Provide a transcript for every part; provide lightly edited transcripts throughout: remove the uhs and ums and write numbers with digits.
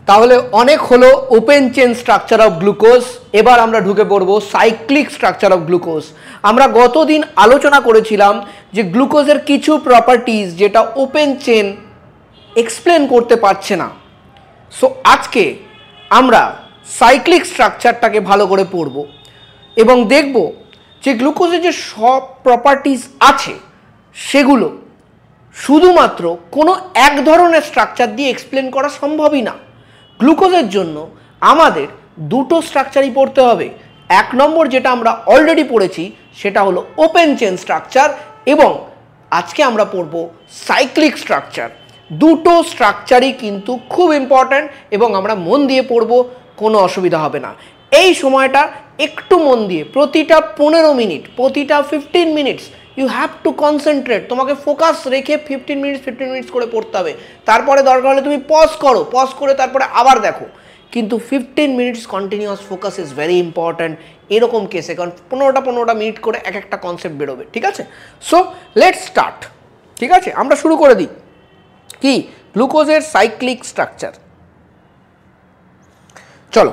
তাহলে অনেক হলো open chain structure of glucose. এবার আমরা ঢুকে পড়বো সাইক্লিক স্ট্রাকচার অফ গ্লুকোজ। আমরা গতদিন আলোচনা করেছিলাম যে গ্লুকোজের কিছু প্রপার্টিজ যেটা ওপেন চেন এক্সপ্লেন করতে পারছে না। সো আজকে আমরা সাইক্লিক স্ট্রাকচারটাকে ভালো করে পড়ব এবং দেখব যে গ্লুকোজের যে সব প্রপার্টিজ আছে সেগুলো শুধুমাত্র কোনো এক ধরনের স্ট্রাকচার দিয়ে এক্সপ্লেন করা সম্ভবই না। গ্লুকোজের জন্য আমাদের দুটো স্ট্রাকচারই পড়তে হবে। এক নম্বর যেটা আমরা অলরেডি পড়েছি সেটা হলো ওপেন চেন স্ট্রাকচার, এবং আজকে আমরা পড়ব সাইক্লিক স্ট্রাকচার। দুটো স্ট্রাকচারই কিন্তু খুব ইম্পর্ট্যান্ট এবং আমরা মন দিয়ে পড়ব, কোনো অসুবিধা হবে না। এই সময়টা একটু মন দিয়ে প্রতিটা 15 মিনিট, প্রতিটা 15 minutes you have to concentrate. তোমাকে ফোকাস রেখে 15 মিনিটস করে পড়তে হবে। তারপরে দরকার হলে তুমি পজ করো, পজ করে তারপরে আবার দেখো, কিন্তু 15 minutes continuous focus is very important এরকম কেসে, কারণ 15টা মিনিট করে এক একটা কনসেপ্ট বেরোবে। ঠিক আছে, সো লেটস স্টার্ট। ঠিক আছে, আমরা শুরু করে দিই কি গ্লুকোজের সাইক্লিক স্ট্রাকচার। চলো,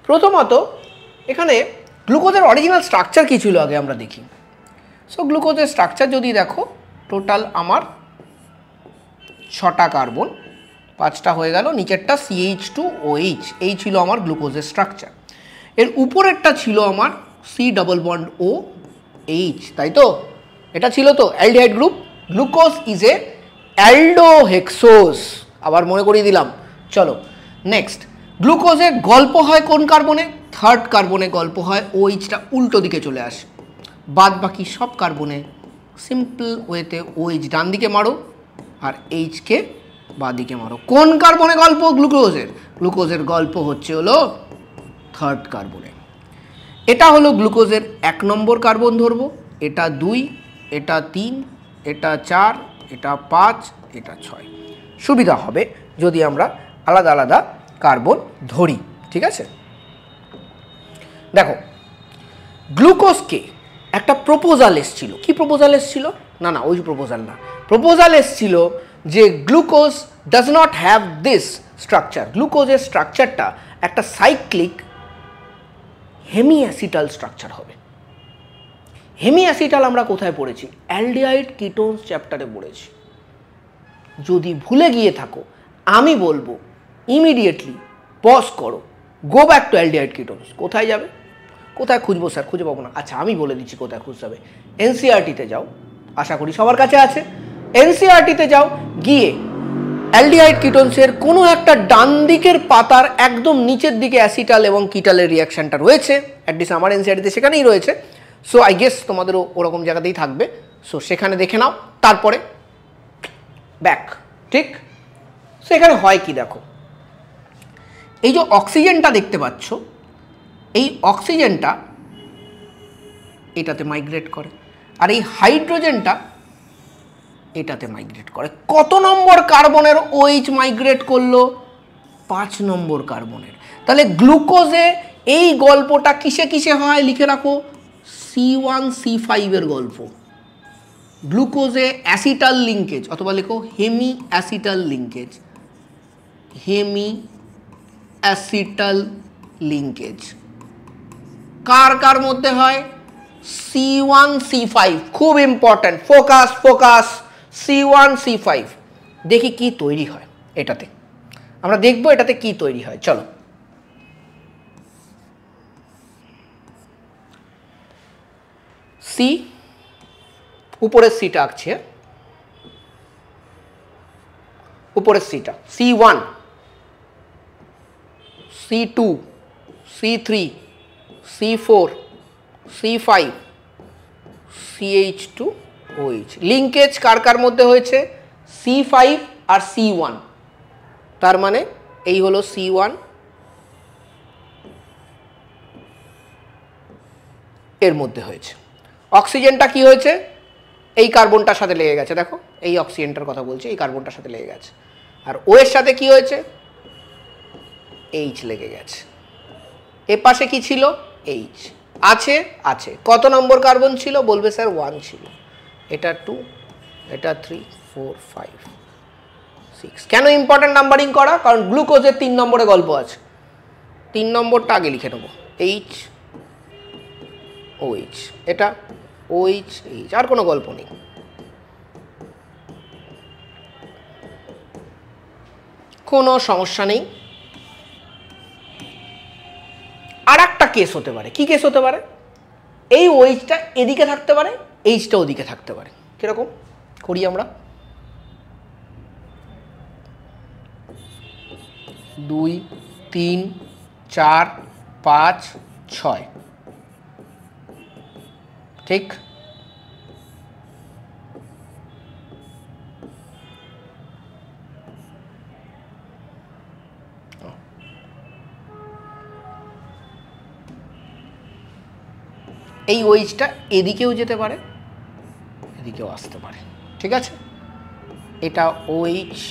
প্রথমত এখানে গ্লুকোজের অরিজিনাল স্ট্রাকচার কী ছিল আগে আমরা দেখি। সো গ্লুকোজের স্ট্রাকচার যদি দেখো, টোটাল আমার 6টা কার্বন, 5টা হয়ে গেল, নিচেরটা CH2OH, এই ছিল আমার গ্লুকোজের স্ট্রাকচার। এর উপরেরটা ছিল আমার C+OH, তাই তো? এটা ছিল তো aldehyde group. Glucose is a অ্যালডোহেক্সোজ, আবার মনে করিয়ে দিলাম। চলো নেক্সট, গ্লুকোজে গল্প হয় কোন কার্বনে? 3rd কার্বনে গল্প হয়, OH-টা উল্টো দিকে চলে আসে। বাদ বাকি সব কার্বনে সিম্পল ওয়েতে OH ডান দিকে মারো আর H-কে বাঁ দিকে মারো। কোন কার্বনে গল্প গ্লুকোজের? গ্লুকোজের গল্প হচ্ছে হলো 3rd কার্বনে। এটা হলো গ্লুকোজের 1 নম্বর কার্বন ধরবো, এটা 2, এটা 3, এটা 4, এটা 5, এটা 6। সুবিধা হবে যদি আমরা আলাদা আলাদা কার্বন ধরি। ঠিক আছে, দেখো গ্লুকোজকে একটা প্রপোজাল এসেছিল। কি প্রপোজাল এসেছিল? না ওই প্রপোজাল না, প্রপোজাল এসেছিল যে glucose does not have this structure. গ্লুকোজের স্ট্রাকচারটা একটা সাইক্লিক হেমিঅ্যাসিটাল স্ট্রাকচার হবে। হেমিঅ্যাসিটাল আমরা কোথায় পড়েছি? অ্যালডিহাইড কিটোনস চ্যাপ্টারে পড়েছি। যদি ভুলে গিয়ে থাকো আমি বলবো ইমিডিয়েটলি পজ করো, go back to aldehyde ketones. কোথায় যাবে? কোথায় খুঁজবো স্যার? খুঁজে পাবো না। আচ্ছা, আমি বলে দিচ্ছি কোথায় খুঁজতে হবে। এনসিইআরটিতে যাও, আশা করি সবার কাছে আছে। এনসিইআরটিতে যাও, গিয়ে অ্যালডিহাইড কিটোনসের কোনো একটা ডান দিকের পাতার একদম নিচের দিকে অ্যাসিটাল এবং কিটালের রিয়াকশানটা রয়েছে। অ্যাটলিস্ট আমার এনসিইআরটিতে সেখানেই রয়েছে। সো আই গেস তোমাদেরও ওরকম জায়গাতেই থাকবে। সো সেখানে দেখে নাও, তারপরে ব্যাক। ঠিক, সো এখানে হয় কি দেখো, এই যে অক্সিজেনটা দেখতে পাচ্ছ, এই অক্সিজেনটা এটাতে মাইগ্রেট করে, আর এই হাইড্রোজেনটা এটাতে মাইগ্রেট করে। কত নম্বর কার্বনের OH মাইগ্রেট করলো? 5 নম্বর কার্বনের। তাহলে গ্লুকোজে এই গল্পটা কিসে কিসে হয় লিখে রাখো, C1C5 এর গল্প। গ্লুকোজে অ্যাসিটাল লিঙ্কেজ, অথবা লেখো hemi acetal linkage. Hemi acetal linkage কার কার মধ্যে হয়? C1C5, খুব ইম্পর্ট্যান্ট, ফোকাস ফোকাস। C1C5 দেখি কি তৈরি হয় এটাতে, আমরা দেখবো এটাতে কি তৈরি হয়। চলো, সি, উপরের সিটা আঁকছে, উপরের সিটা C1, C2, C3, C4, C5, CH2OH। Linkage কার কার মধ্যে হয়েছে? C5 আর C1। তার মানে এই হলো C1, এর মধ্যে হয়েছে। অক্সিজেনটা কি হয়েছে? এই কার্বনটার সাথে লেগে গেছে। দেখো, এই অক্সিজেনটার কথা বলছি, এই কার্বনটার সাথে লেগে গেছে। আর ও এর সাথে কি হয়েছে? H লেগে গেছে। এ পাশে কি ছিল? H আছে, আছে। কত নম্বর কার্বন ছিল? বলবে স্যার 1 ছিল। এটা 2, এটা 3, 4, 5, 6। কেন ইম্পর্টেন্ট নাম্বারিং করা? কারণ গ্লুকোজের 3 নম্বরে গল্প আছে। 3 নম্বরটা আগে লিখে নেবো, এইচ OH, এটা OH H, আর কোনো গল্প নেই। কোনো সমস্যা নেই। আর একটা কেস হতে পারে। কি কেস হতে পারে? এই OH-টা এদিকে থাকতে পারে, H-টা ওদিকে থাকতে পারে। কিরকম করি আমরা? 2 3 4 5 6, ঠিক? এই OH-টা এদিকেও যেতে পারে, এদিকেও আসতে পারে, ঠিক আছে? এটা OH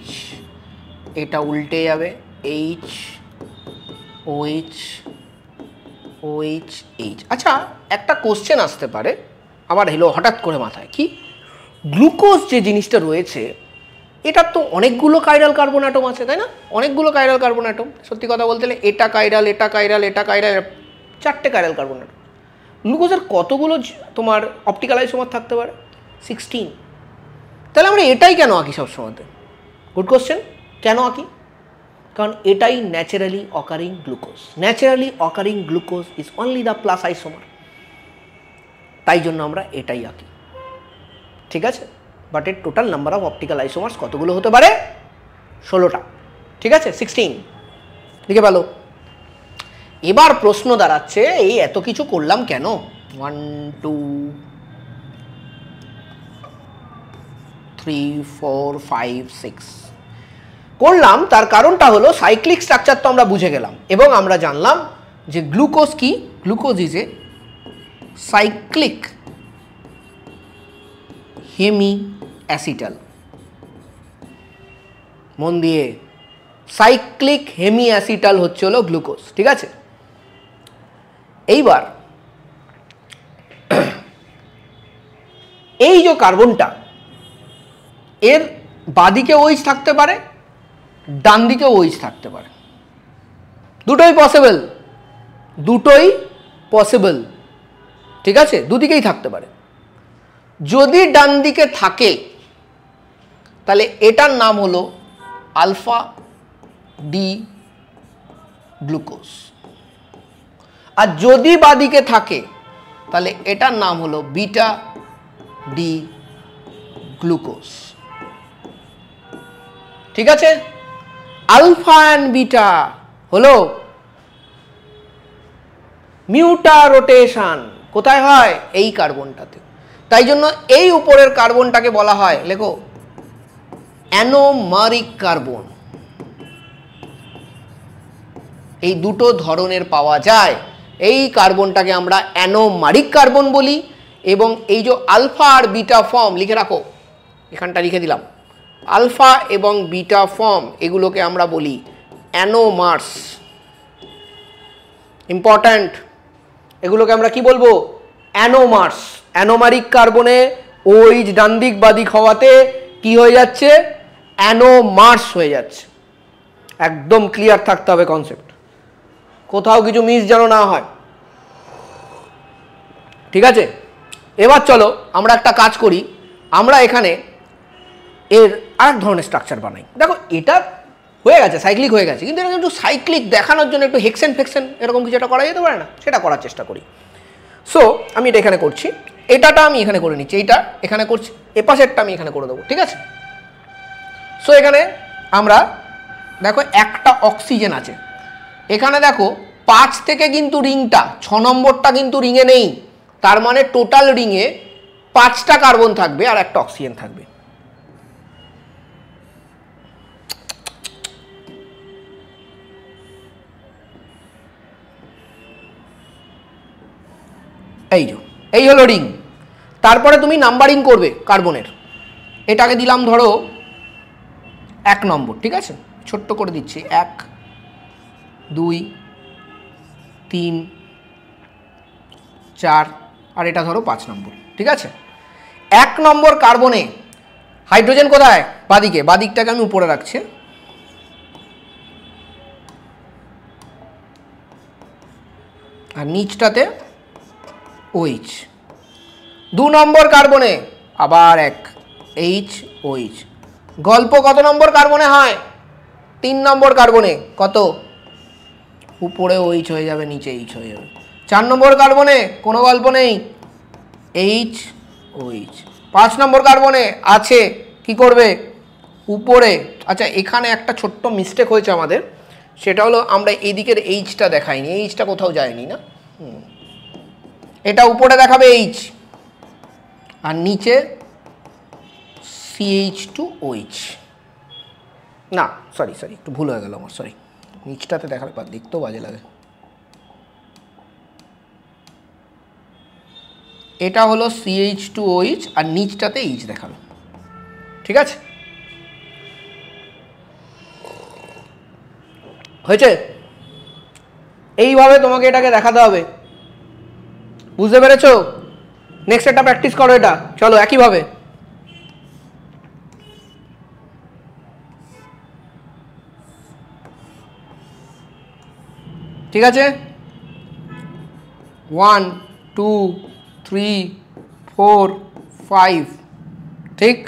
H, এটা উল্টে যাবে, H OH OH H। আচ্ছা, একটা কোশ্চেন আসতে পারে আমার এলো হঠাৎ করে মাথায়, কি গ্লুকোজ যে জিনিসটা রয়েছে এটার তো অনেকগুলো কাইরাল কার্বন অ্যাটম আছে, তাই না? অনেকগুলো কাইরাল কার্বন অ্যাটম। সত্যি কথা বলতে গেলে এটা কাইরাল, এটা কাইরাল, এটা কাইরাল, 4টে কাইরাল কার্বন অ্যাটম। গ্লুকোজের কতগুলো তোমার অপটিক্যাল আইসোমার থাকতে পারে? 16। তাহলে আমরা এটাই কেন আঁকি সবসময়তে? Good question. কেন আঁকি? কারণ এটাই naturally occurring glucose. Naturally occurring glucose is only the plus isomer, তাই জন্য আমরা এটাই আঁকি, ঠিক আছে? বাট এর টোটাল নাম্বার অফ অপটিক্যাল আইসোমার্স কতগুলো হতে পারে? 16টা, ঠিক আছে? 16 লিখে পেলো। এবার প্রশ্ন দাঁড়াচ্ছে, এই এত কিছু করলাম কেন? 1 2 3 4 5 6 করলাম, তার কারণটা হলো সাইক্লিক স্ট্রাকচার তো আমরা বুঝে গেলাম এবং আমরা জানলাম যে গ্লুকোজ কি? Glucose is a cyclic hemi acetal. মন দিয়ে, সাইক্লিক হেমি অ্যাসিটাল হচ্ছে হলো গ্লুকোজ, ঠিক আছে? এইবার এই যে কার্বনটা, এর বাদিকে OH থাকতে পারে, ডান দিকে OH থাকতে পারে, দুটোই পসিবল, দুটোই পসিবল, ঠিক আছে? দুদিকেই থাকতে পারে। যদি ডান দিকে থাকে তাহলে এটার নাম হলো আলফা ডি গ্লুকোজ, আর যদি বাদিকে থাকে তাহলে এটার নাম হলো বিটা ডি গ্লুকোজ, ঠিক আছে? আলফা অ্যান্ড বিটা হলো মিউটা রোটেশন। কোথায় হয়? এই কার্বনটাতে। তাই জন্য এই উপরের কার্বনটাকে বলা হয়, লেখো, অ্যানোমারিক কার্বন। এই দুটো ধরনের পাওয়া যায়। এই কার্বনটাকে আমরা অ্যানোমারিক কার্বন বলি এবং এই যে আলফা আর বিটা ফর্ম, লিখে রাখো, এখানটা লিখে দিলাম, আলফা এবং বিটা ফর্ম এগুলোকে আমরা বলি অ্যানোমার্স। ইম্পর্ট্যান্ট, এগুলোকে আমরা কি বলবো? অ্যানোমার্স। অ্যানোমারিক কার্বনে OH ডান দিক বাদিক হওয়াতে কি হয়ে যাচ্ছে? অ্যানোমার্স হয়ে যাচ্ছে। একদম ক্লিয়ার থাকতে হবে কনসেপ্ট, কোথাও কিছু মিস যেন না হয়, ঠিক আছে? এবার চলো আমরা একটা কাজ করি, আমরা এখানে এর আরেক ধরনের স্ট্রাকচার বানাই। দেখো এটা হয়ে গেছে, সাইক্লিক হয়ে গেছে, কিন্তু এটা একটু সাইক্লিক দেখানোর জন্য একটু হেক্সেন ফেক্সেন এরকম কিছু একটা করা যেতে পারে না? সেটা করার চেষ্টা করি। সো আমি এটা এখানে করছি, এটাটা আমি এখানে করে নিচ্ছি, এইটা এখানে করছি, এপাশেরটা আমি এখানে করে দেবো, ঠিক আছে? সো এখানে আমরা দেখো একটা অক্সিজেন আছে, এখানে দেখো 5 থেকে কিন্তু রিংটা, 6 নম্বরটা কিন্তু রিংয়ে নেই, তার মানে টোটাল রিংয়ে 5টা কার্বন থাকবে আর একটা অক্সিজেন থাকবে। এই হলো রিং। তারপরে তুমি নাম্বারিং করবে কার্বনের। এটাকে দিলাম ধরো 1 নম্বর, ঠিক আছে? ছোট্ট করে দিচ্ছি, 1 2 3 4, আর এটা ধরো 5 নম্বর, ঠিক আছে? 1 নম্বর কার্বনে হাইড্রোজেন কোথায়? বাদিকে, বাদিকটাকে আমি উপরে রাখছি। আর নিচটাতে OH। 2 নম্বর কার্বনে আবার এক OH। গল্প কত নম্বর কার্বনে হয়? 3 নম্বর কার্বনে। কত? উপরে OH হয়ে যাবে, নিচে H হয়ে যাবে। 4 নম্বর কার্বনে কোনো গল্প নেই, OH। 5 নম্বর কার্বনে আছে, কি করবে? উপরে। আচ্ছা, এখানে একটা ছোট্ট মিস্টেক হয়েছে আমাদের, সেটা হলো আমরা এইদিকের Hটা দেখাইনি, Hটা কোথাও যায়নি না, এটা উপরে দেখাবে H আর নিচে CH2OH। না সরি একটু ভুল হয়ে গেল আমার, সরি, নিচটাতে দেখালে পর দেখতেও বাজে লাগে। এটা হলো CH2OH আর নিচটাতে H দেখাবে, ঠিক আছে? হয়েছে? এইভাবে তোমাকে এটাকে দেখাতে হবে, বুঝতে পেরেছো? নেক্সট এটা প্র্যাকটিস করো, এটা চলো একইভাবে। ঠিক আছে, 1 2 3 4 5, ঠিক?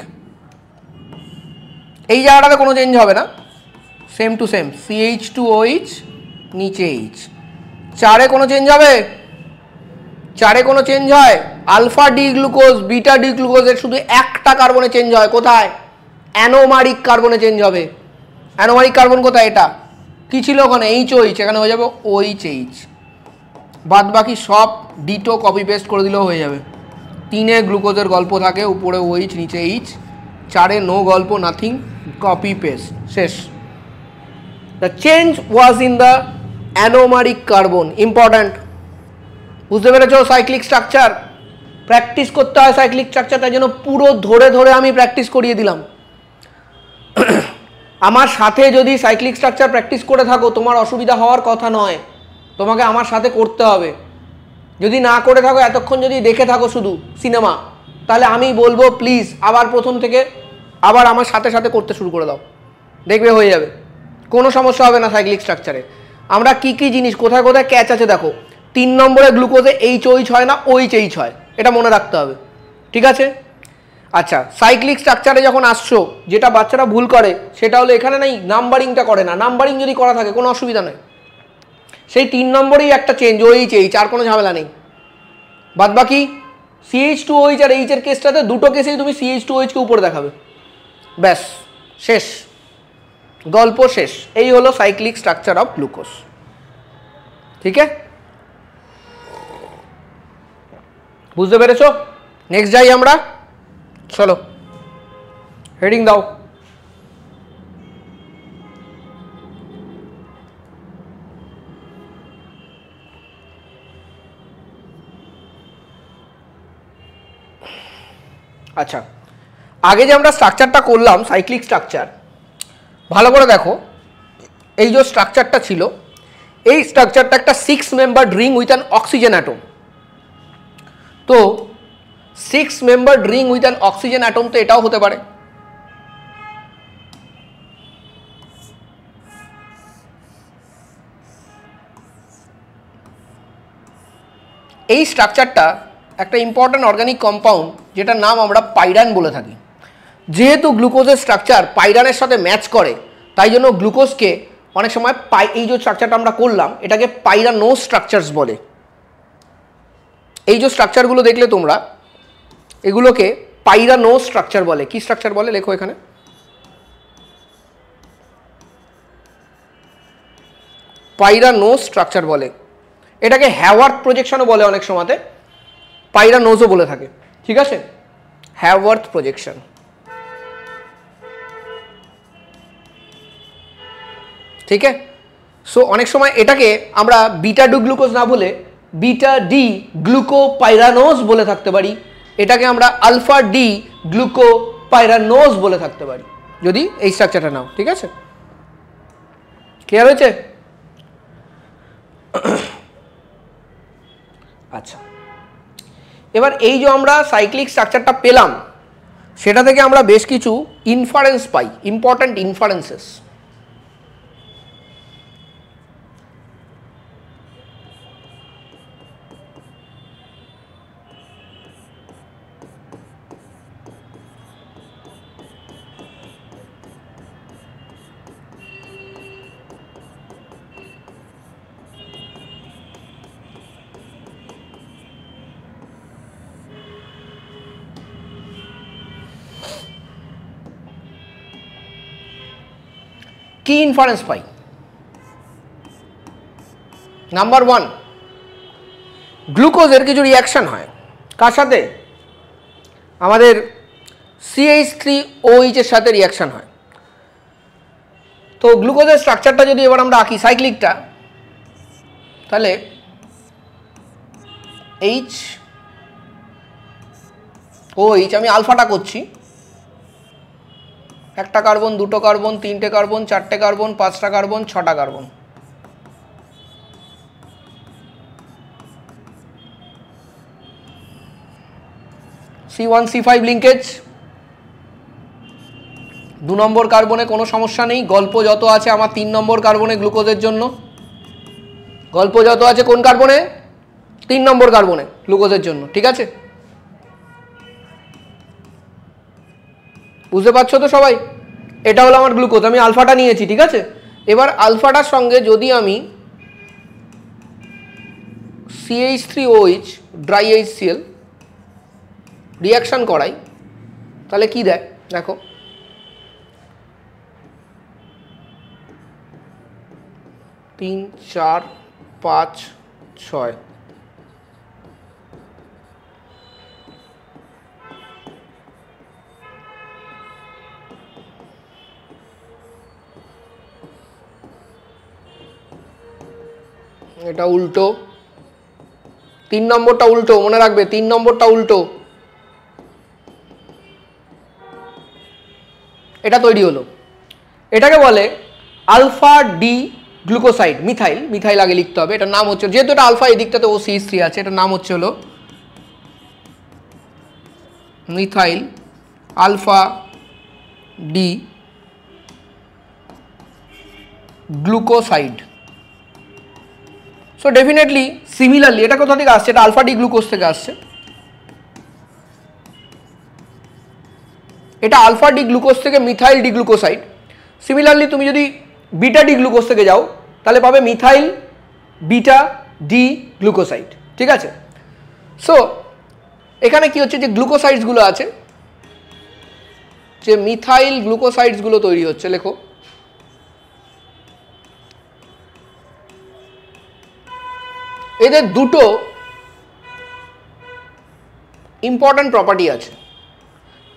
এই জায়গাটাতে কোনো চেঞ্জ হবে না, সেম টু সেম CH2OH নিচে H। 4-এ কোনো চেঞ্জ হবে? 4-এ কোনো চেঞ্জ হয়? Alpha D glucose beta D গ্লুকোজের শুধু একটা কার্বনে চেঞ্জ হয়, কোথায়? অ্যানোমারিক কার্বনে চেঞ্জ হবে। অ্যানোমারিক কার্বন কোথায়? এটা কি ছিল ওখানে? HOH, এখানে হয়ে যাবে OHH। বাদ বাকি সব ডিটো কপি পেস্ট করে দিলেও হয়ে যাবে। 3-এ গ্লুকোজের গল্প থাকে, উপরে OH নিচে H। 4-এ নো গল্প, নাথিং, কপি পেস্ট, শেষ। The change was in the anomeric carbon. Important, বুঝতে পেরেছো? সাইক্লিক স্ট্রাকচার প্র্যাকটিস করতে হয়, সাইক্লিক স্ট্রাকচার, তাই জন্য পুরো ধরে ধরে আমি প্র্যাকটিস করিয়ে দিলাম। আমার সাথে যদি সাইক্লিক স্ট্রাকচার প্র্যাকটিস করে থাকো, তোমার অসুবিধা হওয়ার কথা নয়, তোমাকে আমার সাথে করতে হবে। যদি না করে থাকো, এতক্ষণ যদি দেখে থাকো শুধু সিনেমা, তাহলে আমি বলবো প্লিজ আবার প্রথম থেকে আবার আমার সাথে সাথে করতে শুরু করে দাও, দেখবে হয়ে যাবে, কোনো সমস্যা হবে না সাইক্লিক স্ট্রাকচারে। আমরা কি কি জিনিস কোথায় কোথায় ক্যাচ আছে দেখো। 3 নম্বরে গ্লুকোজে HOH হয় না, OHH হয়, এটা মনে রাখতে হবে, ঠিক আছে? আচ্ছা, সাইক্লিক স্ট্রাকচারে যখন আসছো, যেটা বাচ্চারা ভুল করে সেটা হলো এখানে নাই নাম্বারিংটা করে না। নাম্বারিং যদি করা থাকে কোনো অসুবিধা নেই, সেই 3 নম্বরেই একটা চেঞ্জ, OHH, আর কোনো ঝামেলা নেই। বাদ বাকি CH2OH আর H এর কেসটাতে দুটো কেসেই তুমি CH2OH কে উপরে দেখাবে, ব্যাস শেষ, গল্প শেষ। এই হলো সাইক্লিক স্ট্রাকচার অফ গ্লুকোজ, ঠিক আছে? বুঝতে পেরেছো? নেক্সট যাই আমরা, চলো হেডিং দাও। আচ্ছা, আগে যে আমরা স্ট্রাকচারটা করলাম সাইক্লিক স্ট্রাকচার, ভালো করে দেখো। এই যে স্ট্রাকচারটা ছিল, এই স্ট্রাকচারটা একটা 6 membered ring with an oxygen atom. তো 6 membered ring with an oxygen atom তো এটাও হতে পারে। এই স্ট্রাকচারটা একটা ইম্পর্ট্যান্ট অর্গানিক কম্পাউন্ড, যেটার নাম আমরা পাইরান বলে থাকি। যেহেতু গ্লুকোজের স্ট্রাকচার পাইরানের সাথে ম্যাচ করে, তাই জন্য গ্লুকোজকে অনেক সময় এই যে স্ট্রাকচারটা আমরা করলাম এটাকে পাইরানোজ স্ট্রাকচারস বলে। এই যে স্ট্রাকচারগুলো দেখলে তোমরা, এগুলোকে পাইরানোজ স্ট্রাকচার বলে। কি স্ট্রাকচার বলে লেখো এখানে, পাইরানোজ স্ট্রাকচার বলে। এটাকে হ্যাওয়ার্থ প্রজেকশনও বলে, অনেক সময়তে পাইরানোজও বলে থাকে, ঠিক আছে? হ্যাওয়ার্থ প্রজেকশন, ঠিক আছে? সো অনেক সময় এটাকে আমরা বিটা ডি গ্লুকোজ না বলে বিটা ডি গ্লুকোপাইরানোজ বলে থাকতে পারি, এটাকে আমরা আলফা ডি গ্লুকোপাইরানোজ বলে থাকতে পারি, যদি এই স্ট্রাকচারটা নাও, ঠিক আছে? ক্লিয়ার হয়েছে? আচ্ছা, এবার এই যে আমরা সাইক্লিক স্ট্রাকচারটা পেলাম, সেটা থেকে আমরা বেশ কিছু ইনফারেন্স পাই, ইম্পর্ট্যান্ট ইনফারেন্সেস। কি ইনফারেন্স পাই? নাম্বার 1, গ্লুকোজের কিছু রিয়াকশন হয় কার সাথে? আমাদের CH3OH এর সাথে রিয়াকশন হয়। তো গ্লুকোজের স্ট্রাকচারটা যদি এবার আমরা আঁকি সাইক্লিকটা, তাহলে OH আমি আলফাটা করছি, একটা কার্বন, দুটো কার্বন, তিনটে কার্বন, চারটে কার্বন, পাঁচটা কার্বন, ছটা কার্বন। C1C5 লিঙ্কেজ, 2 নম্বর কার্বনে কোনো সমস্যা নেই। গল্প যত আছে আমার 3 নম্বর কার্বনে গ্লুকোজের জন্য, গল্প যত আছে কোন কার্বনে? 3 নম্বর কার্বনে গ্লুকোজের জন্য, ঠিক আছে? বুঝতে পারছো তো সবাই? এটা হলো আমার গ্লুকোজ, আমি আলফাটা নিয়েছি, ঠিক আছে? এবার আলফাটার সঙ্গে যদি আমি CH3OH ড্রাই HCl রিয়াকশন করাই, তাহলে কি দেয় দেখো। তিন, 4, 5, 6, এটা উল্টো, 3 নম্বরটা উল্টো, মনে রাখবে 3 নম্বরটা উল্টো। এটা তৈরি হলো, এটাকে বলে alpha D glucoside, methyl, methyl আগে লিখতে হবে। এটার নাম হচ্ছে, যেহেতু এটা আলফা এদিকটাতে ও CH3 আছে, এটার নাম হচ্ছে হলো methyl alpha D glucoside. So definitely similarly এটা কোথা থেকে আসছে? এটা আলফা ডি গ্লুকোজ থেকে আসছে। এটা আলফা ডি গ্লুকোজ থেকে মিথাইল ডি গ্লুকোসাইড। সিমিলারলি তুমি যদি বিটা ডি গ্লুকোজ থেকে যাও, তাহলে পাবে মিথাইল বিটা ডি গ্লুকোসাইড, ঠিক আছে? সো এখানে কি হচ্ছে, যে গ্লুকোসাইডসগুলো আছে, যে মিথাইল গ্লুকোসাইডসগুলো তৈরি হচ্ছে, লেখো এদের দুটো ইম্পর্ট্যান্ট প্রপার্টি আছে।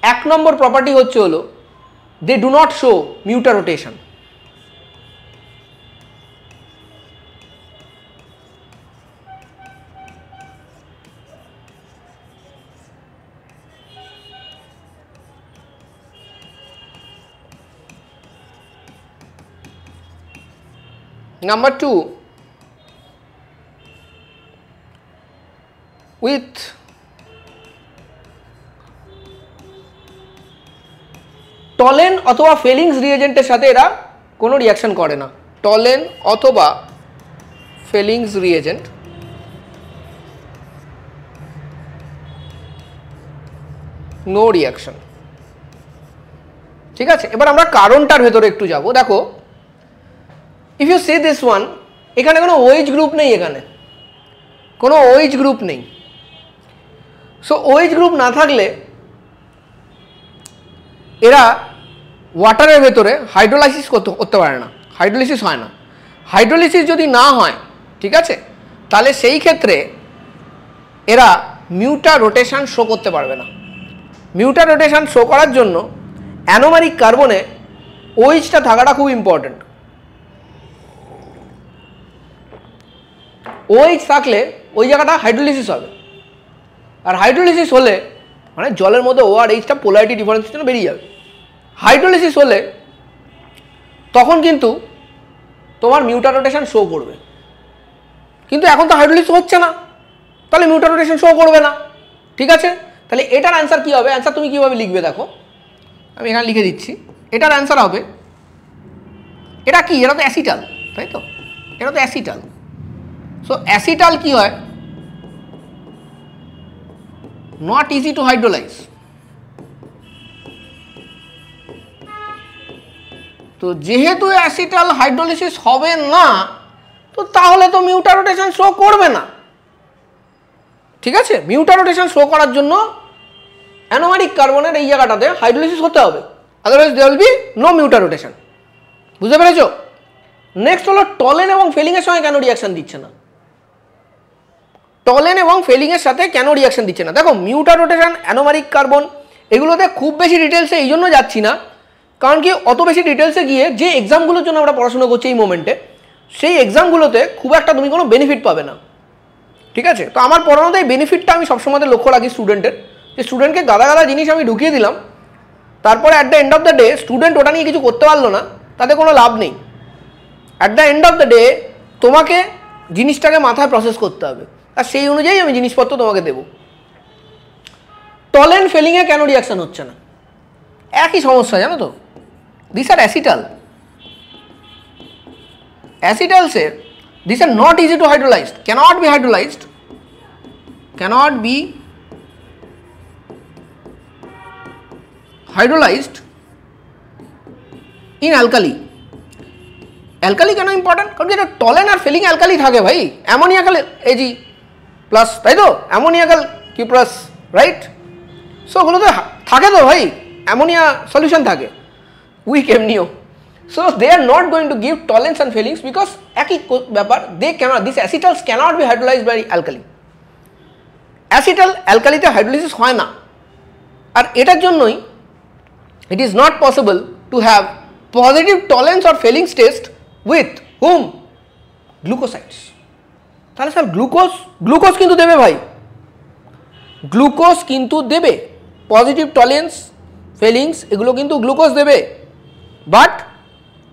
1 নম্বর প্রপার্টি হচ্ছে হলো they do not show mutarotation. Number 2, with Tollens অথবা ফেলিংস রিয়েজেন্টের সাথে এরা কোনো রিয়াকশন করে না। টলেন অথবা ফেলিংস রিয়েজেন্ট নো রিয়াকশন, ঠিক আছে? এবার আমরা কারণটার ভেতরে একটু যাব। দেখো, if you say this one, এখানে কোনো OH গ্রুপ নেই, এখানে কোনো OH গ্রুপ নেই। সো OH গ্রুপ না থাকলে এরা ওয়াটারের ভেতরে হাইড্রোলাইসিস করতে পারে না, হাইড্রোলিসিস হয় না। হাইড্রোলিসিস যদি না হয়, ঠিক আছে, তাহলে সেই ক্ষেত্রে এরা মিউটার রোটেশন শো করতে পারবে না। মিউটার রোটেশন শো করার জন্য অ্যানোমারিক কার্বনে OH-টা থাকাটা খুব ইম্পর্টেন্ট। OH থাকলে ওই জায়গাটা হাইড্রোলিসিস হবে, আর হাইড্রোলিসিস হলে মানে জলের মধ্যে O আর H-টা পোলারিটি ডিফারেন্সের জন্য বেরিয়ে যাবে। হাইড্রোলিসিস হলে তখন কিন্তু তোমার মিউটার রোটেশন শো করবে, কিন্তু এখন তো হাইড্রোলিসিস হচ্ছে না, তাহলে মিউটার রোটেশন শো করবে না, ঠিক আছে? তাহলে এটার অ্যান্সার কী হবে? অ্যান্সার তুমি কীভাবে লিখবে দেখো, আমি এখানে লিখে দিচ্ছি। এটার অ্যান্সার হবে, এটা কি, এটা তো অ্যাসিটাল, তাই তো, এটা তো অ্যাসিটাল। সো অ্যাসিটাল কি হয়? Not easy to hydrolyse. তো যেহেতু অ্যাসিটাল হাইড্রোলিসিস হবে না, তো তাহলে তো মিউটার রোটেশন শো করবে না। ঠিক আছে, মিউটার রোটেশন শো করার জন্য অ্যানোমারিক কার্বনের এই জায়গাটাতে হাইড্রোলিসিস হতে হবে, otherwise there will be no mutarotation. বুঝতে পেরেছো? নেক্সট হলো টলেন এবং ফেলিংয়ের সঙ্গে কেন রিয়াকশন দিচ্ছে না? টলেন এবং ফেলিংয়ের সাথে কেন রিয়াকশন দিচ্ছে না? দেখো, মিউটার রোটেশন, অ্যানোমারিক কার্বন, এগুলোতে খুব বেশি ডিটেলসে এই জন্য যাচ্ছি না, কারণ কি অত বেশি ডিটেলসে গিয়ে যে এক্সামগুলোর জন্য আমরা পড়াশোনা করছি এই মোমেন্টে, সেই এক্সামগুলোতে খুব একটা তুমি কোনো বেনিফিট পাবে না। ঠিক আছে, তো আমার পড়ানোতে এই বেনিফিটটা আমি সবসময় লক্ষ্য রাখি স্টুডেন্টের, যে স্টুডেন্টকে গাদা গাদা জিনিস আমি ঢুকিয়ে দিলাম, তারপরে at the end of the day student ওটা নিয়ে কিছু করতে পারলো না, তাতে কোনো লাভ নেই। At the end of the day তোমাকে জিনিসটাকে মাথায় প্রসেস করতে হবে, আর সেই অনুযায়ী আমি জিনিসপত্র তোমাকে দেবো। টলেন ফেলিংয়ে কেন রিয়াকশন হচ্ছে না? একই সমস্যা, জানো তো, দিস আর অ্যাসিটাল। অ্যাসিটালসের these are not easy to hydrolyze, cannot be hydrolyzed, cannot be hydrolyzed in alkali. Alkali কেন ইম্পর্টেন্ট? কারণ যেটা টলেন আর ফেলিং অ্যালকালি থাকে ভাই, অ্যামোনিয়াকাল এজি প্লাস, তাই তো, অ্যামোনিয়াকাল কিউপ্রাস, রাইট? সো ওগুলোতে থাকে তো ভাই, অ্যামোনিয়া সলিউশন থাকে, উইক এমনিও। So they are not going to give tolenes and failings because একই ব্যাপার, they cannot, these acetals cannot be hydrolyzed by alkali. Acetal অ্যালকালিতে হাইড্রোলিসিস হয় না, আর এটার জন্যই it is not possible to have positive tolerance or failings test with whom? Glucosides. তাহলে sir glucose কিন্তু দেবে ভাই, গ্লুকোজ কিন্তু দেবে, পজিটিভ টলেন্স ফেলিংস এগুলো কিন্তু গ্লুকোজ দেবে, বাট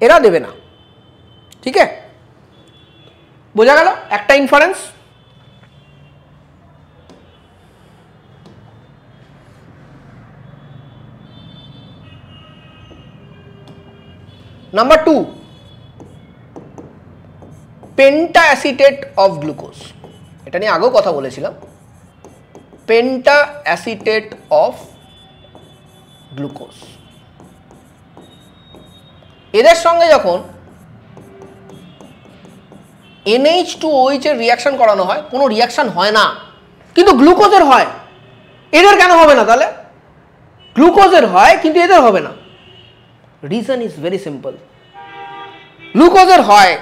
এরা দেবে না। ঠিক আছে, বোঝা গেল একটা inference. Number 2, penta acetate of glucose. এটা নিয়ে আগেও কথা বলেছিলাম। পেন্টা অ্যাসিটেট অফ গ্লুকোজ, এদের সঙ্গে যখন NH2OH এর রিয়াকশন করানো হয়, কোনো রিয়াকশন হয় না, কিন্তু গ্লুকোজের হয়। এদের কেন হবে না তাহলে? গ্লুকোজের হয় কিন্তু এদের হবে না। রিজন ইজ ভেরি সিম্পল, গ্লুকোজের হয়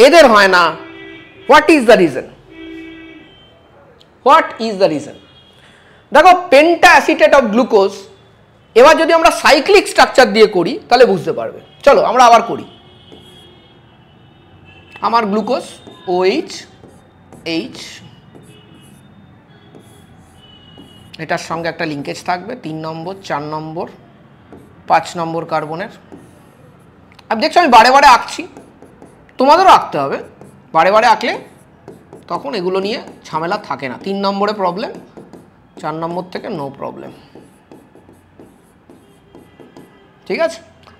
এদের হয় না। What is the reason? What is the reason? দেখো, পেন্টা অ্যাসিটেট অফ গ্লুকোজ এবার যদি আমরা সাইক্লিক স্ট্রাকচার দিয়ে করি তাহলে বুঝতে পারবে। চলো আমরা আবার করি। আমার গ্লুকোজ OH, এটার সঙ্গে একটা লিঙ্কেজ থাকবে 3 নম্বর, 4 নম্বর, 5 নম্বর কার্বনের। আমি দেখছো আমি বারে বারে আঁকছি, তোমাদেরও আঁকতে হবে। বারে বারে আঁকলে তখন এগুলো নিয়ে ঝামেলা থাকে না। 3 নম্বরে প্রবলেম, 4 নম্বর থেকে নো প্রবলেম। ঠিক আছে,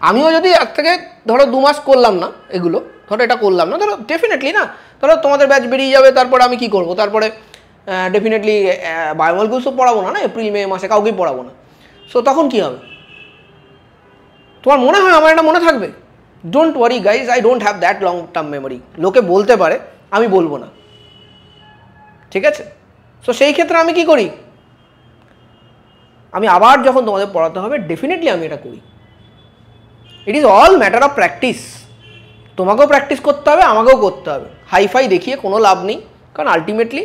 আমিও যদি এক থেকে ধরো 2 মাস করলাম না এগুলো, ধরো এটা করলাম না, ধরো ডেফিনেটলি না, ধরো তোমাদের ব্যাচ বেরিয়ে যাবে, তারপরে আমি কি করব? তারপরে ডেফিনেটলি বায়োমলিকুলসও পড়াবো না, এপ্রিল মে মাসে কাউকেই পড়াবো না। সো তখন কি হবে? তোমার মনে হয় আমার এটা মনে থাকবে? Don't worry guys, I don't have that long term memory. লোকে বলতে পারে, আমি বলবো না। ঠিক আছে, সো সেই ক্ষেত্রে আমি কি করি? আমি আবার যখন তোমাদের পড়াতে হবে ডেফিনেটলি আমি এটা করি। It is all matter of practice. তোমাকেও প্র্যাকটিস করতে হবে, আমাকেও করতে হবে। হাইফাই দেখিয়ে কোনো লাভ নেই, কারণ আলটিমেটলি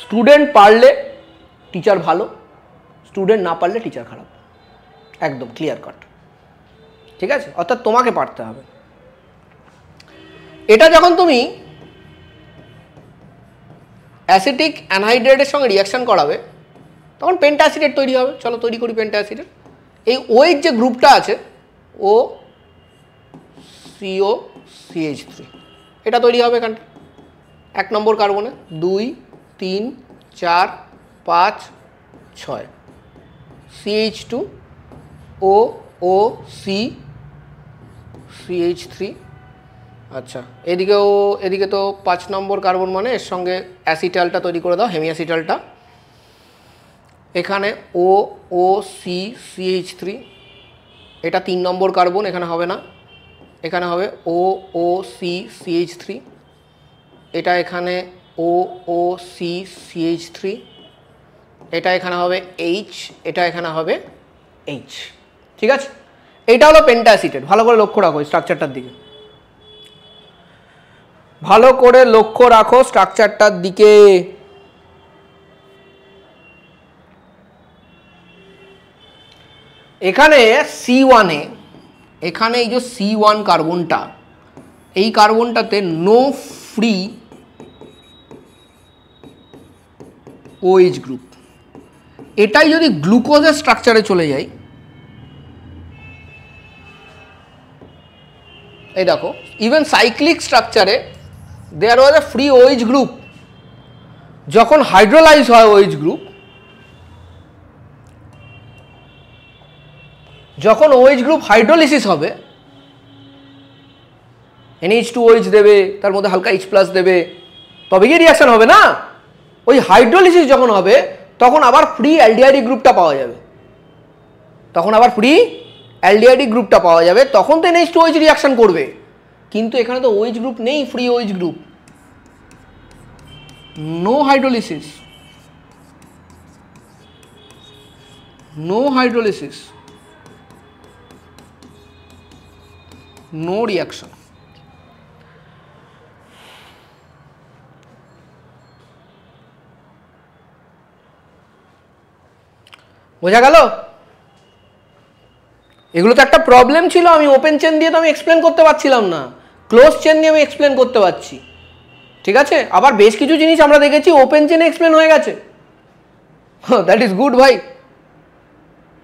স্টুডেন্ট পারলে টিচার ভালো, স্টুডেন্ট না পারলে টিচার খারাপ, একদম ক্লিয়ার কাট। ঠিক আছে, অর্থাৎ তোমাকে পারতে হবে। এটা যখন তুমি অ্যাসিটিক অ্যানহাইড্রেটের সঙ্গে রিয়াকশন করাবে তখন পেন্টা অ্যাসিডেট তৈরি হবে। চলো তৈরি করি পেন্টা অ্যাসিডেট। এই ওয়ের যে গ্রুপটা আছে ও COCH3, এটা তৈরি হবে এখানটা। 1 নম্বর কার্বনে 2 3 4 5 6 CH2 O O C CH3 আচ্ছা এদিকে তো 5 নম্বর কার্বন মানে এর সঙ্গে অ্যাসিটালটা তৈরি করে দাও হেমি অ্যাসিটালটা এখানে O O C CH3 এটা 3 নম্বর কার্বন এখানে হবে না এখানে হবে O O C CH3 এটা এখানে O O C CH3 এটা এখানে হবে H এটা এখানে হবে H ঠিক আছে এটা হলো পেন্টাসিটেট ভালো করে লক্ষ্য রাখো স্ট্রাকচারটার দিকে ভালো করে লক্ষ্য রাখো স্ট্রাকচারটার দিকে এখানে C1 এ এখানে এই যে C1 কার্বনটা এই কার্বনটাতে নো ফ্রি OH গ্রুপ এটাই যদি গ্লুকোজের স্ট্রাকচারে চলে যায় এই দেখো ইভেন সাইক্লিক স্ট্রাকচারে there was a free OH group যখন হাইড্রোলাইজ হয় OH গ্রুপ যখন OH গ্রুপ হাইড্রোলিসিস হবে NH2OH দেবে তার মধ্যে হালকা H+ দেবে তবে গিয়ে রিঅ্যাকশন হবে না ওই হাইড্রোলিসিস যখন হবে তখন আবার ফ্রি অ্যালডিহাইড গ্রুপটা পাওয়া যাবে তখন তো NH2OH রিঅ্যাকশন করবে কিন্তু এখানে তো OH গ্রুপ নেই free OH group no hydrolysis no reaction বোঝা গেল এগুলো তো একটা প্রবলেম ছিল আমি ওপেন চেন দিয়ে তো আমি এক্সপ্লেন করতে পারছিলাম না ক্লোজ চেন দিয়ে আমি এক্সপ্লেন করতে পারছি ঠিক আছে আবার বেশ কিছু জিনিস আমরা দেখেছি ওপেন চেনে এক্সপ্লেন হয়ে গেছে দ্যাট ইজ গুড ভাই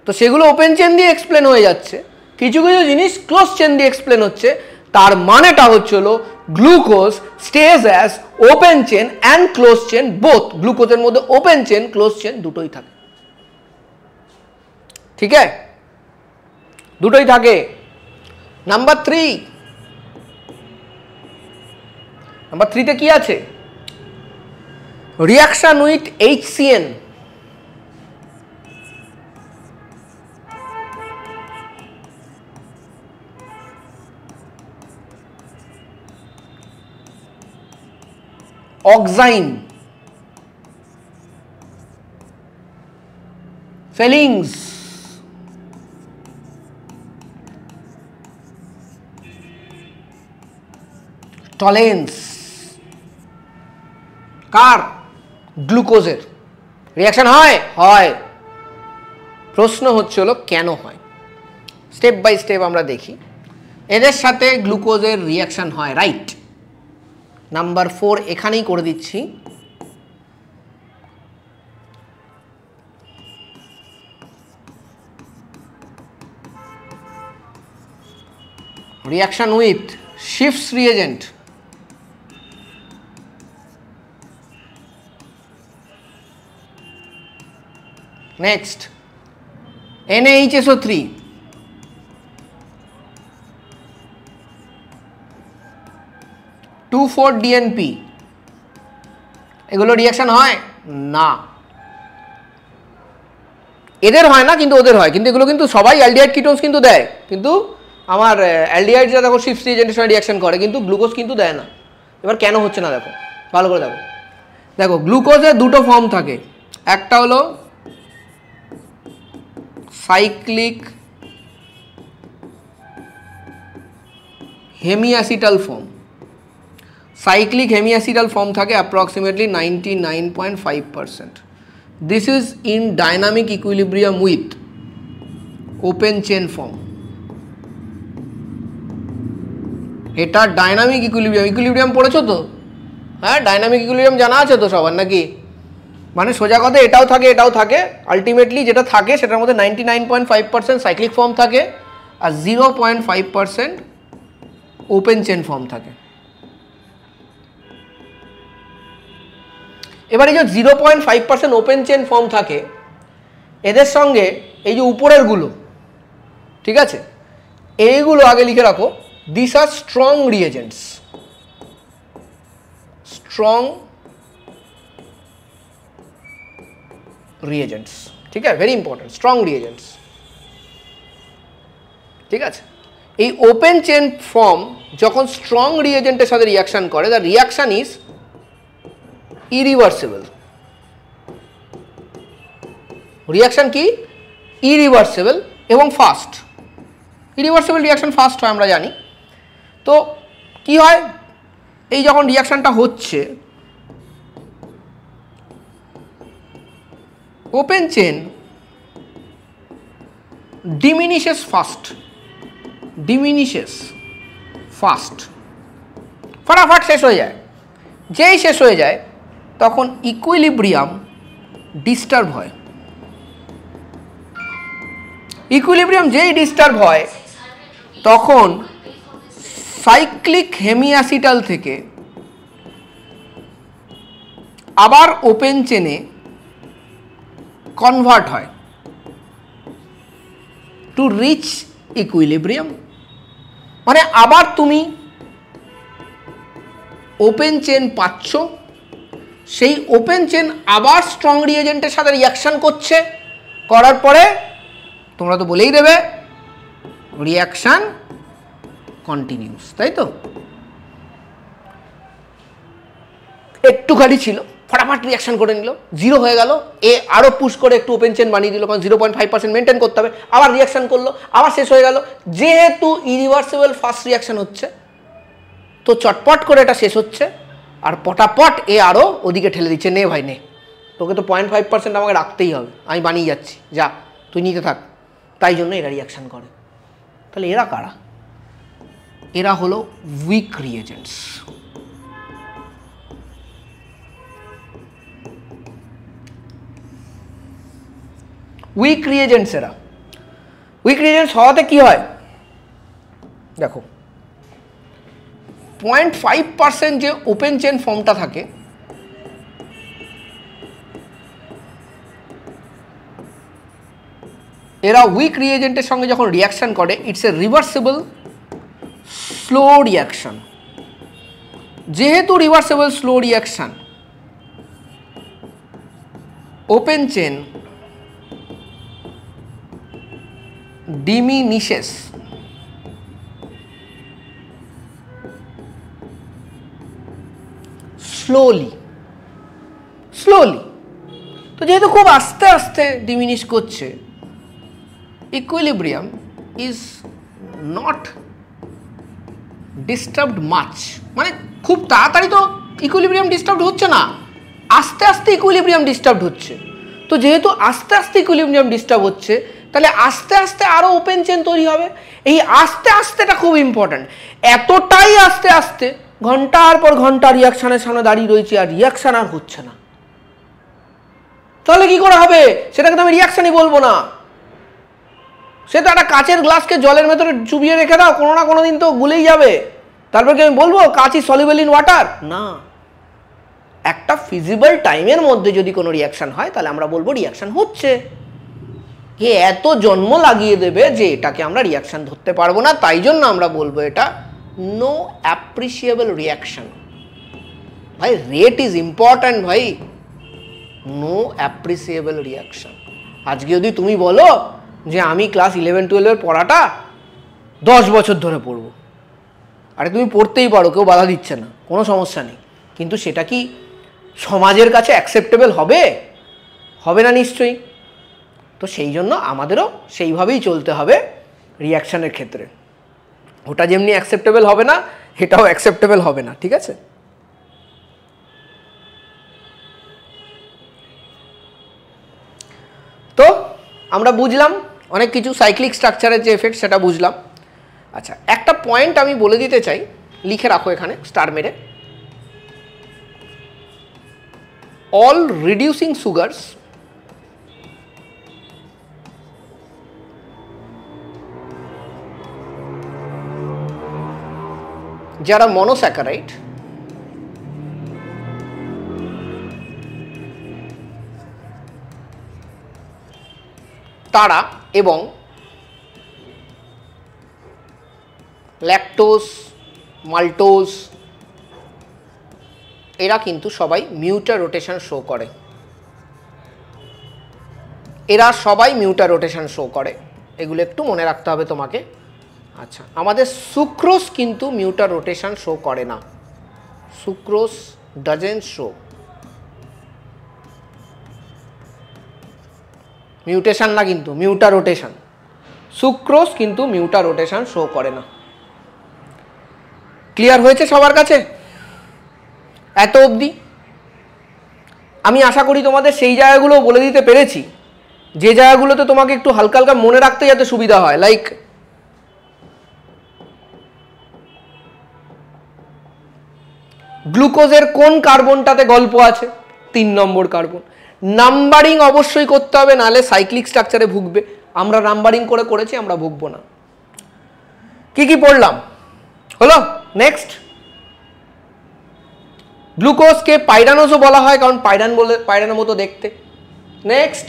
তো সেগুলো ওপেন চেন দিয়ে এক্সপ্লেন হয়ে যাচ্ছে কিছু কিছু জিনিস ক্লোজ চেন দিয়ে এক্সপ্লেন হচ্ছে তার মানেটা হচ্ছিল glucose stage as open chain and close chain both গ্লুকোজের মধ্যে ওপেন চেন ক্লোজ চেন দুটোই থাকে ঠিক আছে দুটোই থাকে নাম্বার 3 তে কি আছে রিঅ্যাকশন উইথ HCN অক্সাইন ফেলিংস টলেন্স কার গ্লুকোজের রিঅ্যাকশন হয় প্রশ্ন হচ্ছিল কেন হয় স্টেপ বাই স্টেপ আমরা দেখি এদের সাথে গ্লুকোজের রিঅ্যাকশন হয় রাইট নাম্বার 4 এখানেই করে দিচ্ছি reaction with Schiff's reagent next NaHSO3 2,4-DNP এগুলো রিঅ্যাকশন হয় না এদের হয় না কিন্তু ওদের হয় কিন্তু এগুলো কিন্তু সবাই অ্যালডিহাইড কিটোনস কিন্তু দেয় কিন্তু আমার অ্যালডিহাইড যা দেখো Schiff's reagent-এর সঙ্গে রিঅ্যাকশন করে কিন্তু গ্লুকোজ কিন্তু দেয় না এবার কেন হচ্ছে না দেখো ভালো করে দেখো গ্লুকোজের দুটো ফর্ম থাকে একটা হলো cyclic hemiacetal form cyclic hemiacetal form থাকে approximately 99.5%. This is in dynamic equilibrium with open chain form. এটা ডাইনামিক ইকুইলিব্রিয়াম পড়েছো তো হ্যাঁ ডাইনামিক ইকুইলিব্রিয়াম জানা আছে তো সবার নাকি মানে সোজা কথা এটাও থাকে আলটিমেটলি যেটা থাকে সেটার মধ্যে 99.5% সাইক্লিক ফর্ম থাকে আর 0.5% ওপেন চেন ফর্ম থাকে এবার এই যে 0.5% ওপেন চেন ফর্ম থাকে, এদের সঙ্গে এই যে উপরের গুলো, ঠিক আছে, এইগুলো আগে লিখে রাখো, this R strong reagents, strong reagents, ঠিক আছে, ভেরি ইম্পর্টেন্ট, স্ট্রং রিএজেন্টস, ঠিক আছে। এই ওপেন চেন ফর্ম যখন স্ট্রং রিএজেন্টের সাথে রিয়াকশন করে, the reaction is irreversible. Reaction কি? ইরিভার্সিবল এবং ফাস্ট। ইরিভার্সিবল রিয়াকশন ফাস্ট হয় আমরা জানি। তো কি হয়, এই যখন রিয়াকশনটা হচ্ছে, open chain diminishes fast, diminishes fast, ফটাফট শেষ হয়ে যায়। যেই শেষ হয়ে যায় তখন ইকুইলিব্রিয়াম ডিস্টার্ব হয়। ইকুইলিব্রিয়াম যেই ডিস্টার্ব হয় তখন সাইক্লিক হেমিঅ্যাসিটাল থেকে আবার ওপেন চেনে কনভার্ট হয় টু রিচ ইকুইলিব্রিয়াম। মানে আবার তুমি ওপেন চেন পাচ্ছ, সেই ওপেন চেন আবার স্ট্রং রিএজেন্টের সাথে রিয়াকশন করছে, করার পরে তোমরা তো বলেই দেবে রিয়াকশন কন্টিনিউস, তাই তো? একটুখানি ছিল, ফটাফট রিয়াকশন করে নিল, জিরো হয়ে গেল, এ আরও পুশ করে একটু ওপেন চেন বানিয়ে দিল, কারণ 0.5% মেনটেন করতে হবে, আবার রিয়াকশন করলো, আবার শেষ হয়ে গেল। যেহেতু ইরিভার্সিবল ফাস্ট রিয়াকশন হচ্ছে, তো চটপট করে এটা শেষ হচ্ছে, আর পটাপট এ আরও ওদিকে ঠেলে দিচ্ছে, নে ভাই নে, তোকে তো 0.5% আমাকে রাখতেই হবে, আমি বানিয়ে যাচ্ছি, যা তুই নিতে থাক। তাই জন্য এরা রিয়াকশন করে। তাহলে এরা কারা? এরা হলো উইক রিএজেন্টস। উইক রিএজেন্টস এরা। উইক রিএজেন্টস হওয়াতে কি হয় দেখো, 0.5% যে ওপেন চেন ফর্মটা থাকে, এরা উইক রিএজেন্টের সঙ্গে যখন রিয়াকশন করে, it's a reversible slow reaction. যেহেতু reversible slow reaction, open chain diminishes slowly, slowly. তো যেহেতু খুব আস্তে আস্তে ডিমিনিশ করছে, equilibrium is not disturbed much. মানে খুব তাড়াতাড়ি তো ইকুইলিব্রিয়াম ডিস্টার্ব হচ্ছে না, আস্তে আস্তে ইকুইলিব্রিয়াম ডিস্টার্ব হচ্ছে। তো যেহেতু আস্তে আস্তে ইকুইলিব্রিয়াম ডিস্টার্ব হচ্ছে, তাহলে আস্তে আস্তে আরও ওপেন চেন তৈরি হবে। এই আস্তে আস্তেটা খুব ইম্পর্ট্যান্ট। এতটাই আস্তে আস্তে ঘন্টার পর ঘন্টা রিয়াকশানের সামনে দাঁড়িয়ে রয়েছে, আর রিয়াকশান আর হচ্ছে না। তাহলে কি করে হবে? সেটাকে তো আমি রিয়াকশানই বলবো না। সে তো একটা কাচের গ্লাসকে জলের ভেতরে চুবিয়ে রেখে দাও, কোনো না কোনো দিন তো গুলেই যাবে। তারপর কি আমি বলবো কাচ ইজ সলিবল ইন ওয়াটার? না, একটা ফিজিবল টাইমের মধ্যে যদি কোনো রিয়াকশান হয়, তাহলে আমরা বলবো রিয়াকশান হচ্ছে। এ এত জন্ম লাগিয়ে দেবে যে এটাকে আমরা রিয়াকশান ধরতে পারবো না, তাই জন্য আমরা বলবো এটা নো অ্যাপ্রিসিয়েবল রিয়াকশান। ভাই রেট ইজ ইম্পর্ট্যান্ট ভাই, নো অ্যাপ্রিসিয়েবল রিয়াকশান। আজকে যদি তুমি বলো যে আমি ক্লাস 11-12 পড়াটা 10 বছর ধরে পড়বো, আরে তুমি পড়তেই পারো, কেউ বাধা দিচ্ছে না, কোনো সমস্যা নেই, কিন্তু সেটা কি সমাজের কাছে অ্যাকসেপ্টেবল হবে? হবে না নিশ্চয়ই। তো সেই জন্য আমাদেরও সেইভাবেই চলতে হবে রিয়াকশানের ক্ষেত্রে। ওটা যেমনি অ্যাকসেপ্টেবল হবে না, এটাও অ্যাকসেপ্টেবল হবে না, ঠিক আছে? তো আমরা বুঝলাম অনেক কিছু, সাইক্লিক স্ট্রাকচারের যে এফেক্ট সেটা বুঝলাম। আচ্ছা, একটা পয়েন্ট আমি বলে দিতে চাই, লিখে রাখো এখানে স্টার মেরে। অল রিডিউসিং সুগারস যারা মনোস্যাকারাইড তারা এবং ল্যাকটোজ, মাল্টোজ এরা কিন্তু সবাই মিউটার রোটেশন শো করে। এরা সবাই মিউটার রোটেশন শো করে, এগুলো একটু মনে রাখতে হবে তোমাকে। আচ্ছা, আমাদের সুক্রোজ কিন্তু মিউটার রোটেশন শো করে না। সুক্রোজ ডাজেন্ট শো মিউটেশন না, কিন্তু মিউটার রোটেশন। সুক্রোজ কিন্তু মিউটার রোটেশন শো করে না। ক্লিয়ার হয়েছে সবার কাছে এত অবধি? আমি আশা করি তোমাদের সেই জায়গাগুলো বলে দিতে পেরেছি যে জায়গাগুলোতে তোমাকে একটু হালকা হালকা মনে রাখতে যাতে সুবিধা হয়। লাইক গ্লুকোজের কোন কার্বনটাতে গল্প আছে? 3 নম্বর কার্বন। নাম্বারিং অবশ্যই করতে হবে, নাহলে সাইক্লিক স্ট্রাকচারে ভুগবে। আমরা নাম্বারিং করে করেছি, আমরা ভুগবো না। কি কি পড়লাম হলো? নেক্সট, গ্লুকোজকে পাইরানোজও বলা হয়, কারণ পাইরানোর মতো দেখতে। নেক্সট,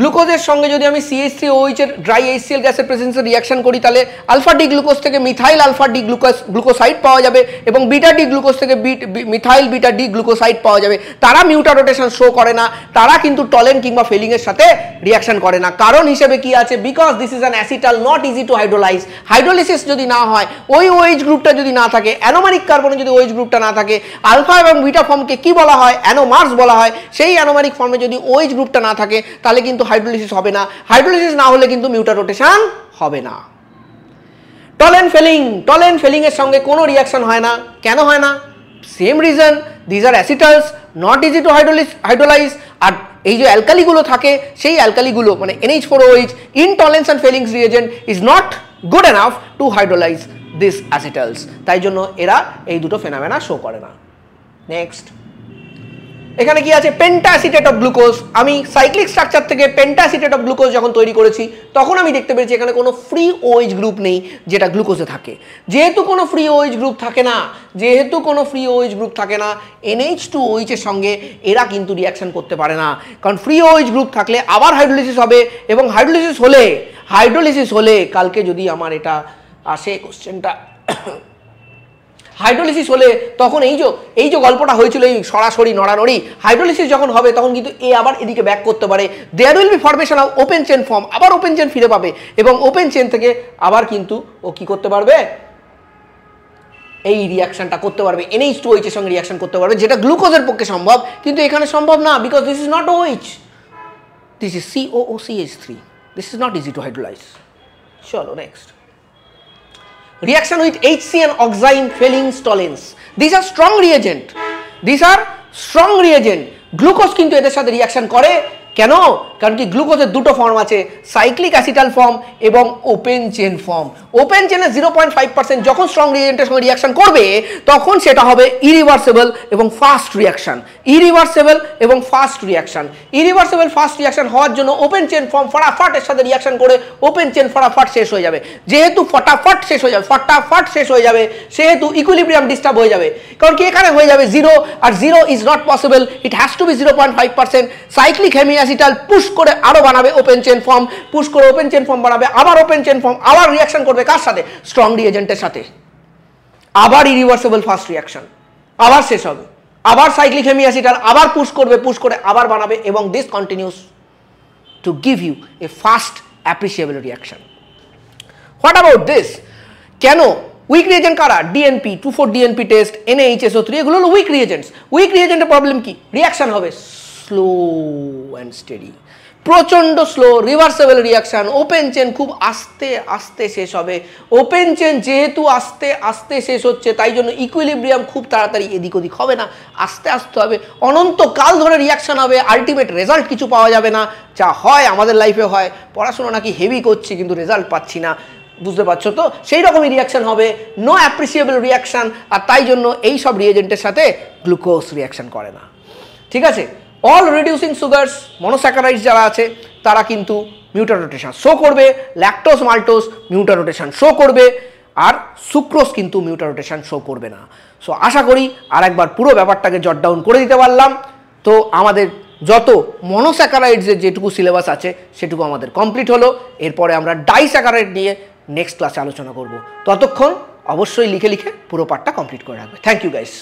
গ্লুকোজের সঙ্গে যদি আমি CH3OH এর ড্রাই HCl গ্যাসের প্রেজেন্সে রিয়াকশন করি, তাহলে আলফা ডি গ্লুকোজ থেকে মিথাইল আলফা ডি গ্লুকোসাইড পাওয়া যাবে এবং বিটা ডি গ্লুকোজ থেকে মিথাইল বিটা ডি গ্লুকোসাইড পাওয়া যাবে। তারা মিউটার রোটেশন শো করে না, তারা কিন্তু টলেন কিংবা ফেলিং এর সাথে রিয়াকশন করে না। কারণ হিসেবে কি আছে? Because this is an acetal, not easy to hydrolyse. Hydrolysis যদি না হয়, ওই OH গ্রুপটা যদি না থাকে, অ্যানোমারিক কার্বনে যদি OH গ্রুপটা না থাকে, আলফা এবং বিটা ফর্মকে কি বলা হয়? অ্যানোমার্স বলা হয়। সেই অ্যানোমারিক ফর্মে যদি OH গ্রুপটা না থাকে, তাহলে কিন্তু হাইড্রোলিসিস হবে না। হাইড্রোলিসিস না হলে কিন্তু মিউটার রোটেশন হবে না। টলেন ফেলিং এর সঙ্গে কোনো রিয়াকশন হয় না। কেন হয় না? Same reason, these are acetals, not easy to hydrolyse. আর এই যে অ্যালকালিগুলো থাকে, সেই অ্যালকালিগুলো মানে NH4OH in Tollens and Fehling's reagent is not good enough to hydrolyse this acetals. তাই জন্য এরা এই দুটো ফেনামেনা শো করে না। নেক্সট, এখানে কি আছে? Pentaacetate of glucose. আমি সাইক্লিক স্ট্রাকচার থেকে পেন্টাসিটেট অফ গ্লুকোজ যখন তৈরি করেছি, তখন আমি দেখতে পেরেছি এখানে কোনো ফ্রি OH গ্রুপ নেই যেটা গ্লুকোজে থাকে। যেহেতু কোনো ফ্রি OH গ্রুপ থাকে না, NH2OH এর সঙ্গে এরা কিন্তু রিয়াকশন করতে পারে না। কারণ ফ্রি OH গ্রুপ থাকলে আবার হাইড্রোলিসিস হবে, এবং হাইড্রোলিসিস হলে কালকে যদি আমার এটা আসে কোশ্চেনটা, হাইড্রোলিসিস হলে তখন এই যে গল্পটা হয়েছিল, এই সরাসরি নড়ানড়ি, হাইড্রোলিসিস যখন হবে তখন কিন্তু এ আবার এদিকে ব্যাক করতে পারে। There will be formation of open chain form, আবার ওপেন চেন ফিরে পাবে, এবং ওপেন চেন থেকে আবার কিন্তু ও কি করতে পারবে? এই রিয়াকশনটা করতে পারবে, NH2OH এর সঙ্গে রিয়াকশন করতে পারবে, যেটা গ্লুকোজের পক্ষে সম্ভব, কিন্তু এখানে সম্ভব না। Because this is not OH, this is COOCH3, this is not easy to hydrolyse. চলো next, reaction with HCN oxime Fehling's tolerance. These are strong reagent. Glucose কিন্তু এদের সাথে রিয়াকশন করে। কেন? কারণ কি গ্লুকোজের দুটো ফর্ম আছে, সাইক্লিক অ্যাসিটাল ফর্ম এবং ওপেন চেন ফর্ম। ওপেন চেনে 0.5% যখন স্ট্রং রিয়েজেন্টের সঙ্গে রিয়াকশন করবে, তখন সেটা হবে ইরিভার্সেবল এবং fast reaction. Irreversible fast reaction হওয়ার জন্য ওপেন চেন ফর্ম ফটাফট এর সাথে রিয়াকশন করে ওপেন চেন ফটাফট শেষ হয়ে যাবে। যেহেতু ফটাফট শেষ হয়ে যাবে, সেহেতু ইকুইলিব্রিয়াম ডিস্টার্ব হয়ে যাবে। কারণ কি এখানে হয়ে যাবে 0, আর 0 is not possible, it has to be 0.5%। Cyclic hemiacetal push করে আরো বানাবে ওপেন চেন ফর্ম, বানাবে আবার ওপেন চেন ফর্ম, আবার রিয়াকশন করবে কার সাথে? স্ট্রং রিয়েজেন্টের সাথে। আবার ইরিভার্সেবল ফাস্ট রিয়াকশন, আবার শেষ হবে, আবার সাইক্লিক হেমিঅ্যাসিটাল আবার পুশ করে আবার বানাবে, এবং this continues to give you a fast appreciable reaction. What about this? কেন উইক রিয়েজেন্ট কারা? DNP 2,4-DNP টেস্ট, NaHSO3, এগুলো হলো উইক রিয়েজেন্টস। উইক রিয়েজেন্টের প্রবলেম কি? রিয়াকশন হবে স্লো অ্যান্ড স্টেডি, প্রচন্ড slow, reversible reaction. Open chain খুব আস্তে আস্তে শেষ হবে। ওপেন চেন যেহেতু আস্তে আস্তে শেষ হচ্ছে, তাই জন্য ইকুইলিব্রিয়াম খুব তাড়াতাড়ি এদিক ওদিক হবে না, আস্তে আস্তে হবে, অনন্তকাল ধরে রিয়াকশন হবে, আলটিমেট রেজাল্ট কিছু পাওয়া যাবে না। যা হয় আমাদের লাইফে হয়, পড়াশোনা নাকি হেভি করছি কিন্তু রেজাল্ট পাচ্ছি না, বুঝতে পারছো তো? সেই রকমই রিয়াকশন হবে, নো অ্যাপ্রিসিয়েবল রিয়াকশন। আর তাই জন্য এই সব রিয়েজেন্টের সাথে গ্লুকোজ রিয়াকশন করে না। ঠিক আছে? অল রিডিউসিং সুগার্স, মনোস্যাকারাইডস যারা আছে, তারা কিন্তু মিউটার রোটেশন শো করবে। ল্যাকটোজ, মাল্টোজ মিউটার রোটেশন শো করবে, আর সুক্রোজ কিন্তু মিউটার রোটেশন শো করবে না। সো আশা করি আর একবার পুরো ব্যাপারটাকে জট ডাউন করে দিতে পারলাম। তো আমাদের যত মনোস্যাকারাইডসের যেটুকু সিলেবাস আছে সেটুকু আমাদের কমপ্লিট হলো। এরপরে আমরা ডাইস্যাকারাইড নিয়ে নেক্সট ক্লাসে আলোচনা করব। ততক্ষণ অবশ্যই লিখে লিখে পুরো পার্টটা কমপ্লিট করে রাখবে। Thank you guys.